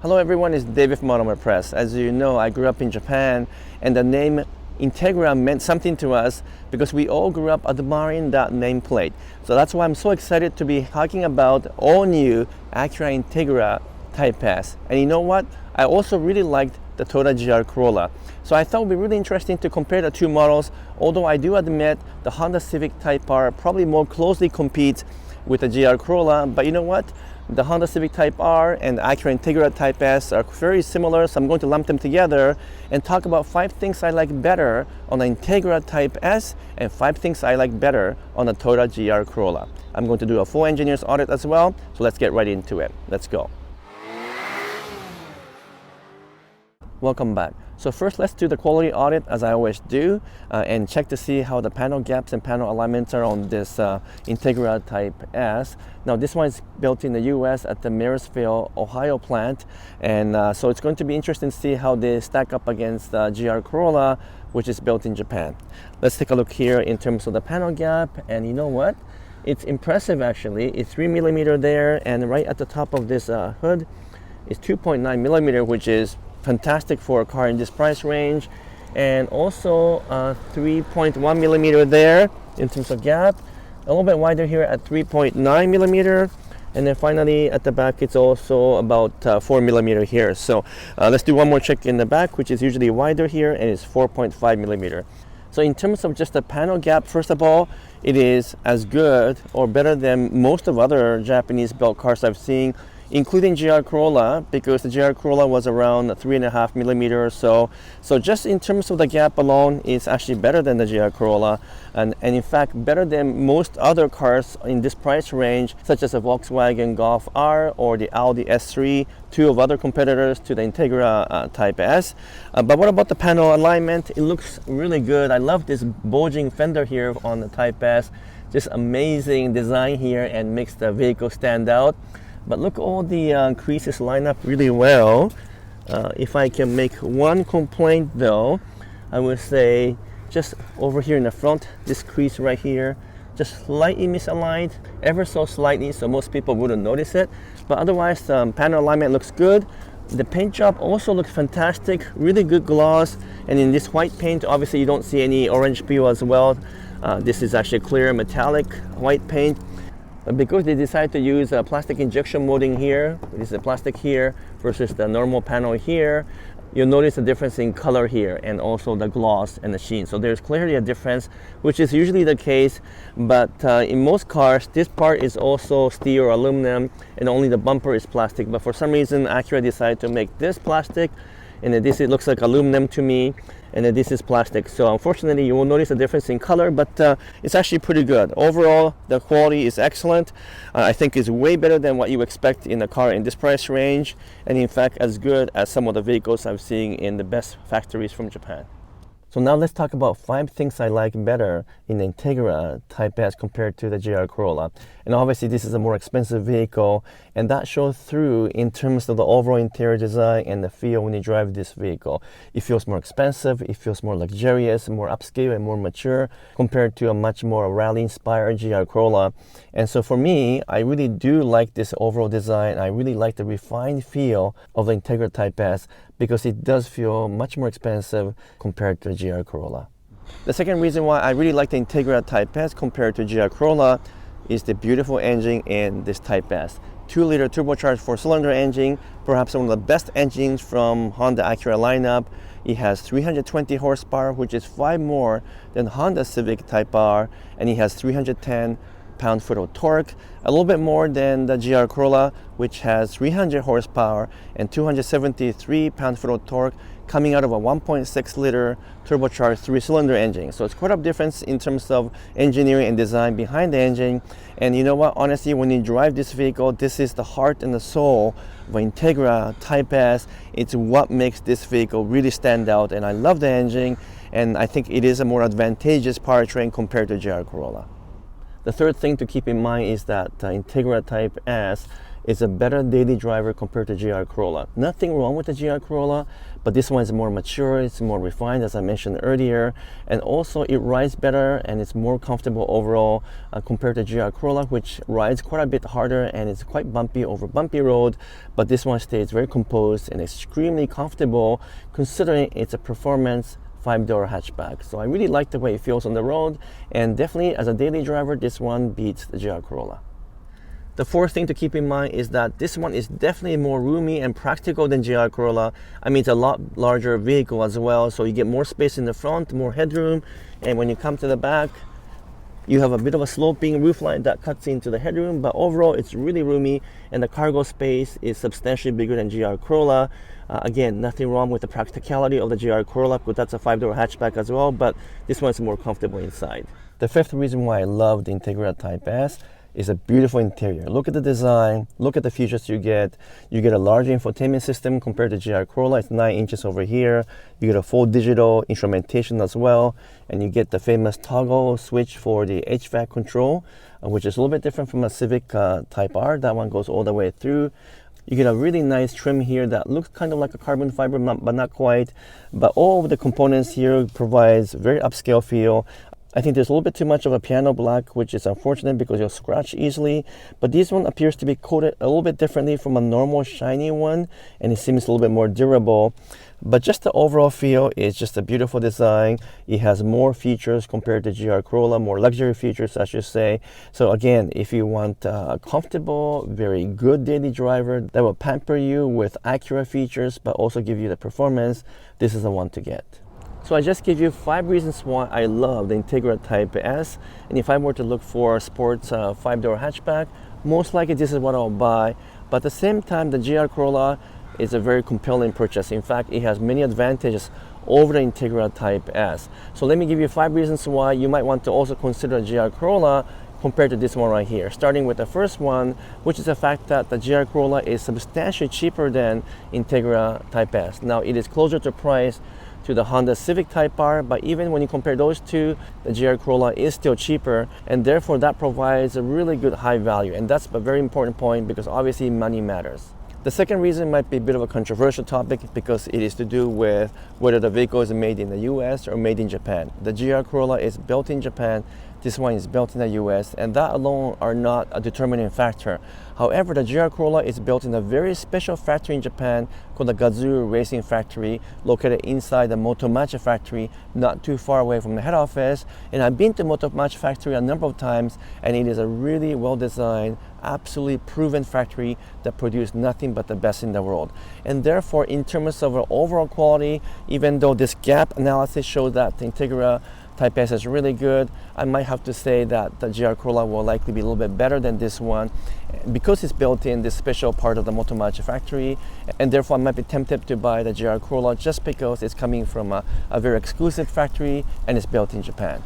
Hello everyone, it's David from Automotive Press. As you know, I grew up in Japan and the name Integra meant something to us because we all grew up admiring that nameplate. So that's why I'm so excited to be talking about all new Acura Integra Type S. And you know what? I also really liked the Toyota GR Corolla. So I thought it would be really interesting to compare the two models, although I do admit the Honda Civic Type R probably more closely competes with the GR Corolla, but you know what? The Honda Civic Type R and the Acura Integra Type S are very similar, so I'm going to lump them together and talk about 5 things I like better on the Integra Type S and 5 things I like better on the Toyota GR Corolla. I'm going to do a full engineer's audit as well, so let's get right into it. Let's go. Welcome back. So first, let's do the quality audit as I always do and check to see how the panel gaps and panel alignments are on this Integra Type S. Now this one is built in the US at the Marysville, Ohio plant, and so it's going to be interesting to see how they stack up against the GR Corolla, which is built in Japan. Let's take a look here in terms of the panel gap, and you know what? It's impressive actually. It's 3 millimeter there, and right at the top of this hood is 2.9 millimeter, which is fantastic for a car in this price range, and also 3.1 millimeter there in terms of gap, a little bit wider here at 3.9 millimeter, and then finally at the back it's also about 4 millimeter here. So let's do one more check in the back, which is usually wider here, and it's 4.5 millimeter. So in terms of just the panel gap, first of all, it is as good or better than most of other Japanese built cars I've seen, including GR Corolla, because the GR Corolla was around 3.5 millimeter or so. So just in terms of the gap alone, it's actually better than the GR Corolla, and in fact better than most other cars in this price range, such as the Volkswagen Golf R or the Audi S3, two of other competitors to the Integra Type S. But what about the panel alignment? It looks really good. I love this bulging fender here on the Type S. Just amazing design here and makes the vehicle stand out. But look, all the creases line up really well. If I can make one complaint though, I would say just over here in the front, this crease right here, just slightly misaligned, ever so slightly, so most people wouldn't notice it. But otherwise, the panel alignment looks good. The paint job also looks fantastic, really good gloss. And in this white paint, obviously you don't see any orange peel as well. This is actually clear metallic white paint. But because they decided to use a plastic injection molding here, this is the plastic here versus the normal panel here, you'll notice a difference in color here and also the gloss and the sheen. So there's clearly a difference, which is usually the case, but in most cars, this part is also steel or aluminum and only the bumper is plastic. But for some reason, Acura decided to make this plastic, and then this it looks like aluminum to me, and then this is plastic. So unfortunately you will notice a difference in color, but it's actually pretty good. Overall, the quality is excellent. I think it's way better than what you expect in a car in this price range, and in fact as good as some of the vehicles I've seen in the best factories from Japan. So now let's talk about 5 things I like better in the Integra Type S compared to the GR Corolla. And obviously this is a more expensive vehicle, and that shows through in terms of the overall interior design and the feel when you drive this vehicle. It feels more expensive, it feels more luxurious, more upscale and more mature compared to a much more rally-inspired GR Corolla. And so for me, I really do like this overall design. I really like the refined feel of the Integra Type S, because it does feel much more expensive compared to the GR Corolla. The second reason why I really like the Integra Type S compared to GR Corolla is the beautiful engine in this Type S. 2-liter turbocharged 4-cylinder engine, perhaps one of the best engines from Honda Acura lineup. It has 320 horsepower, which is 5 more than Honda Civic Type R, and it has 310 pound-foot of torque, a little bit more than the GR Corolla, which has 300 horsepower and 273 pound-foot of torque, coming out of a 1.6 liter turbocharged 3-cylinder engine. So it's quite a difference in terms of engineering and design behind the engine. And you know what, honestly, when you drive this vehicle, this is the heart and the soul of Integra Type S. It's what makes this vehicle really stand out, and I love the engine, and I think it is a more advantageous powertrain compared to GR Corolla. The third thing to keep in mind is that Integra Type S it's a better daily driver compared to GR Corolla. Nothing wrong with the GR Corolla, but this one is more mature, it's more refined, as I mentioned earlier, and also it rides better and it's more comfortable overall compared to GR Corolla, which rides quite a bit harder and it's quite bumpy over bumpy road, but this one stays very composed and extremely comfortable considering it's a performance 5-door hatchback. So I really like the way it feels on the road, and definitely as a daily driver, this one beats the GR Corolla. The fourth thing to keep in mind is that this one is definitely more roomy and practical than GR Corolla. I mean, it's a lot larger vehicle as well, so you get more space in the front, more headroom, and when you come to the back, you have a bit of a sloping roofline that cuts into the headroom, but overall it's really roomy, and the cargo space is substantially bigger than GR Corolla. Again, nothing wrong with the practicality of the GR Corolla, because that's a 5-door hatchback as well, but this one's more comfortable inside. The fifth reason why I love the Integra Type S is a beautiful interior. Look at the design, look at the features you get. You get a larger infotainment system compared to GR Corolla. It's 9 inches over here. You get a full digital instrumentation as well, and you get the famous toggle switch for the HVAC control, which is a little bit different from a Civic Type R. That one goes all the way through. You get a really nice trim here that looks kind of like a carbon fiber, but not quite. But all of the components here provides very upscale feel. I think there's a little bit too much of a piano black, which is unfortunate because you'll scratch easily. But this one appears to be coated a little bit differently from a normal shiny one, and it seems a little bit more durable. But just the overall feel is just a beautiful design. It has more features compared to GR Corolla, more luxury features, I should say. So again, if you want a comfortable, very good daily driver that will pamper you with Acura features, but also give you the performance, this is the one to get. So I just gave you 5 reasons why I love the Integra Type S, and if I were to look for a sports 5-door hatchback, most likely this is what I'll buy. But at the same time, the GR Corolla is a very compelling purchase. In fact, it has many advantages over the Integra Type S. So let me give you 5 reasons why you might want to also consider GR Corolla compared to this one right here. Starting with the first one, which is the fact that the GR Corolla is substantially cheaper than Integra Type S. Now, it is closer to price to the Honda Civic Type R, but even when you compare those two, the GR Corolla is still cheaper, and therefore that provides a really good high value, and that's a very important point because obviously money matters. The second reason might be a bit of a controversial topic because it is to do with whether the vehicle is made in the US or made in Japan. The GR Corolla is built in Japan, this one is built in the US, and that alone are not a determining factor. However, the GR Corolla is built in a very special factory in Japan called the Gazoo Racing Factory, located inside the Motomachi factory, not too far away from the head office. And I've been to Motomachi factory a number of times, and it is a really well-designed, absolutely proven factory that produces nothing but the best in the world. And therefore, in terms of overall quality, even though this gap analysis shows that the Integra Type S is really good, I might have to say that the GR Corolla will likely be a little bit better than this one because it's built in this special part of the Motomachi factory, and therefore I might be tempted to buy the GR Corolla just because it's coming from a very exclusive factory and it's built in Japan.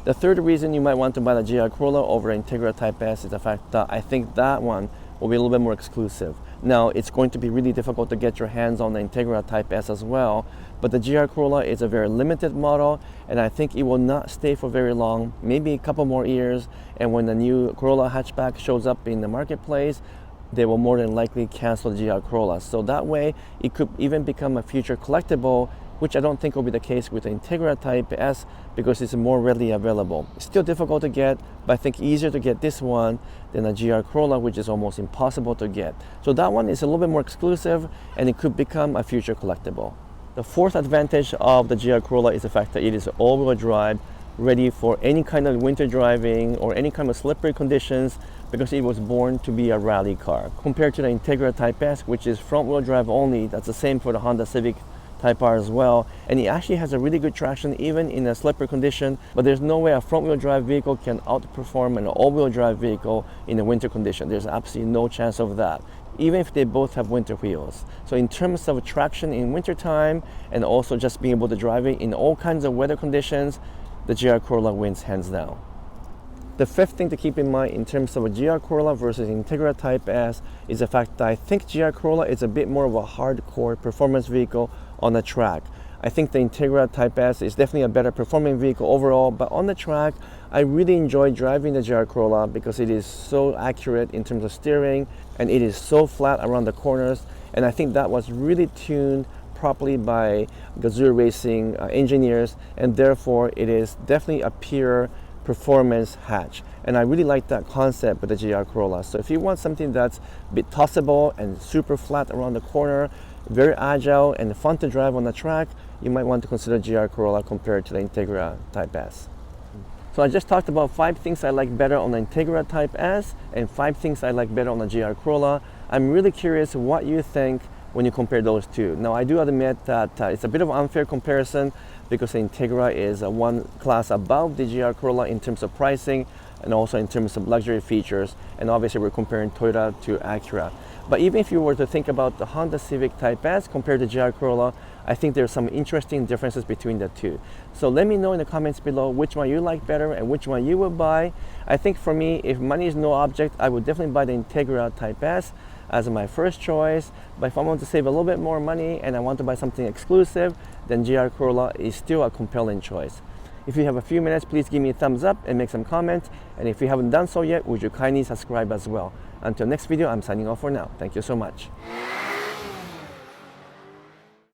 The third reason you might want to buy the GR Corolla over Integra Type S is the fact that I think that one will be a little bit more exclusive. Now, it's going to be really difficult to get your hands on the Integra Type S as well, but the GR Corolla is a very limited model, and I think it will not stay for very long, maybe a couple more years, and when the new Corolla hatchback shows up in the marketplace, they will more than likely cancel the GR Corolla. So that way, it could even become a future collectible, which I don't think will be the case with the Integra Type S because it's more readily available. It's still difficult to get, but I think easier to get this one than a GR Corolla, which is almost impossible to get. So that one is a little bit more exclusive, and it could become a future collectible. The fourth advantage of the GR Corolla is the fact that it is all-wheel drive, ready for any kind of winter driving or any kind of slippery conditions because it was born to be a rally car. Compared to the Integra Type S, which is front-wheel drive only, that's the same for the Honda Civic Type R as well, and it actually has a really good traction even in a slippery condition, but there's no way a front-wheel drive vehicle can outperform an all-wheel drive vehicle in a winter condition. There's absolutely no chance of that, even if they both have winter wheels. So in terms of traction in wintertime and also just being able to drive it in all kinds of weather conditions, the GR Corolla wins hands down. The fifth thing to keep in mind in terms of a GR Corolla versus Integra Type S is the fact that I think GR Corolla is a bit more of a hardcore performance vehicle on the track. I think the Integra Type S is definitely a better performing vehicle overall, but on the track, I really enjoy driving the GR Corolla because it is so accurate in terms of steering, and it is so flat around the corners, and I think that was really tuned properly by Gazoo Racing engineers, and therefore it is definitely a pure performance hatch, and I really like that concept with the GR Corolla. So if you want something that's a bit tossable and super flat around the corner, very agile and fun to drive on the track, you might want to consider GR Corolla compared to the Integra Type S. So I just talked about 5 things I like better on the Integra Type S and 5 things I like better on the GR Corolla. I'm really curious what you think when you compare those two. Now I do admit that it's a bit of an unfair comparison because the Integra is one class above the GR Corolla in terms of pricing and also in terms of luxury features, and obviously we're comparing Toyota to Acura. But even if you were to think about the Honda Civic Type S compared to GR Corolla, I think there's some interesting differences between the two. So let me know in the comments below which one you like better and which one you would buy. I think for me, if money is no object, I would definitely buy the Integra Type S as my first choice. But if I want to save a little bit more money and I want to buy something exclusive, then GR Corolla is still a compelling choice. If you have a few minutes, please give me a thumbs up and make some comments. And if you haven't done so yet, would you kindly subscribe as well. Until next video, I'm signing off for now. Thank you so much.